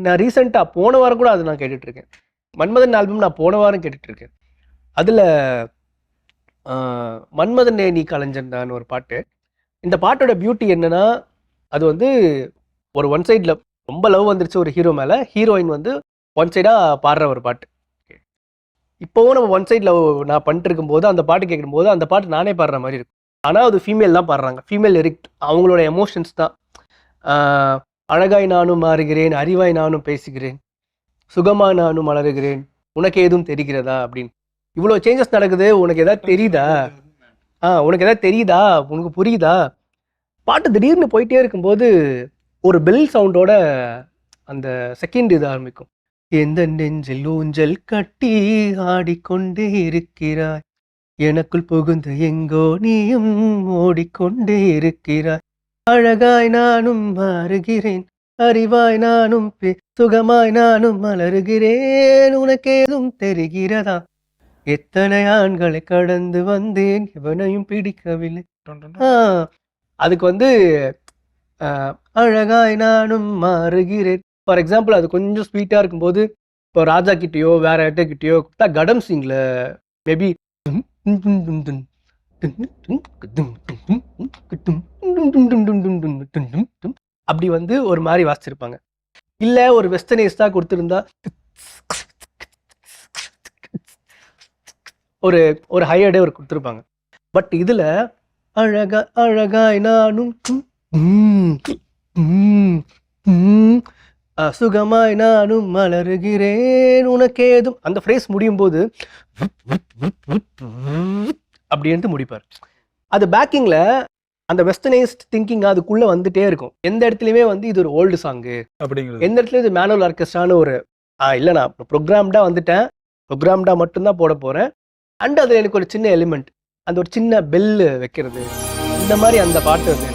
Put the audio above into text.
நான் ரீசெண்டாக போன வாரம் கூட அது நான் கேட்டுட்ருக்கேன். மன்மதன் ஆல்பம் நான் போன வாரம் கேட்டுட்ருக்கேன். அதில் மன்மதனே நீ கலைஞன்டான்னு ஒரு பாட்டு. இந்த பாட்டோட பியூட்டி என்னன்னா, அது வந்து ஒரு ஒன் சைடில் ரொம்ப லவ் வந்துருச்சு ஒரு ஹீரோ மேலே, ஹீரோயின் வந்து ஒன் சைடாக பாடுற ஒரு பாட்டு. இப்போவும் நம்ம ஒன் சைட் லவ் நான் பண்ணிட்டு இருக்கும்போது அந்த பாட்டு கேட்கும்போது அந்த பாட்டு நானே பாடுற மாதிரி இருக்கும். ஆனால் அது ஃபீமேல் தான் பாடுறாங்க, ஃபீமேல் லிரிக், அவங்களோட எமோஷன்ஸ் தான். அழகாய் நானும் மாறுகிறேன், அறிவாய் நானும் பேசுகிறேன், சுகமாக நானும் மலருகிறேன், உனக்கு ஏதும் தெரிகிறதா அப்படின்னு. இவ்வளோ சேஞ்சஸ் நடக்குது, உனக்கு எதாவது தெரியுதா? உனக்கு எதாவது தெரியுதா, உனக்கு புரியுதா? பாட்டு திடீர்னு போயிட்டே இருக்கும்போது ஒரு பெல் சவுண்டோட அந்த செகண்ட் இது ஆரம்பிக்கும். எந்த நெஞ்சில் ஊஞ்சல் கட்டி ஆடிக்கொண்டே இருக்கிறாய், எனக்குள் புகுந்து எங்கோ நீயும் ஓடிக்கொண்டே இருக்கிறாய், அழகாய் நானும் மாறுகிறேன், அறிவாய் நானும் சுகமாய் நானும் மலருகிறேன், உனக்கேதும் தெரிகிறதா? எத்தனை ஆண்களை கடந்து வந்தேன், எவனையும் பிடிக்கவில்லை. அதுக்கு வந்து அழகாய் நானும் மாறுகிறேன். ஃபார் எக்ஸாம்பிள் அது கொஞ்சம் ஸ்வீட்டாக இருக்கும்போது இப்போ ராஜா கிட்டேயோ வேற கிட்டேயோ கடம் சிங்கில் மேபி அப்படி வந்து ஒரு மாதிரி வாசிச்சிருப்பாங்க. இல்லை ஒரு வெஸ்டர்னைஸ்டாக கொடுத்துருந்தா ஒரு ஒரு ஹையர்டே ஒரு கொடுத்துருப்பாங்க. பட் இதில் அழகாய் நானும் சுகமாய் நானும் மலருகிறேன், உனக்கேதும் அந்த ஃப்ரேஸ் முடியும் போது அப்படின்ட்டு முடிப்பார். அது பேக்கிங்கில் அந்த வெஸ்டர்னைஸ்ட் திங்கிங் அதுக்குள்ளே வந்துட்டே இருக்கும். எந்த இடத்துலையுமே வந்து இது ஒரு ஓல்டு சாங்கு அப்படிங்கிறது, எந்த இடத்துலையும் இது மேனுவல் ஆர்கெஸ்ட்ரான ஒரு இல்லை நான் ப்ரோக்ராம்டாக வந்துட்டேன், ப்ரோக்ராம்டாக மட்டும்தான் போட போகிறேன். அண்ட் அதில் எனக்கு ஒரு சின்ன எலிமெண்ட், அந்த ஒரு சின்ன பெல்லு வைக்கிறது, இந்த மாதிரி அந்த பாட்டு வந்து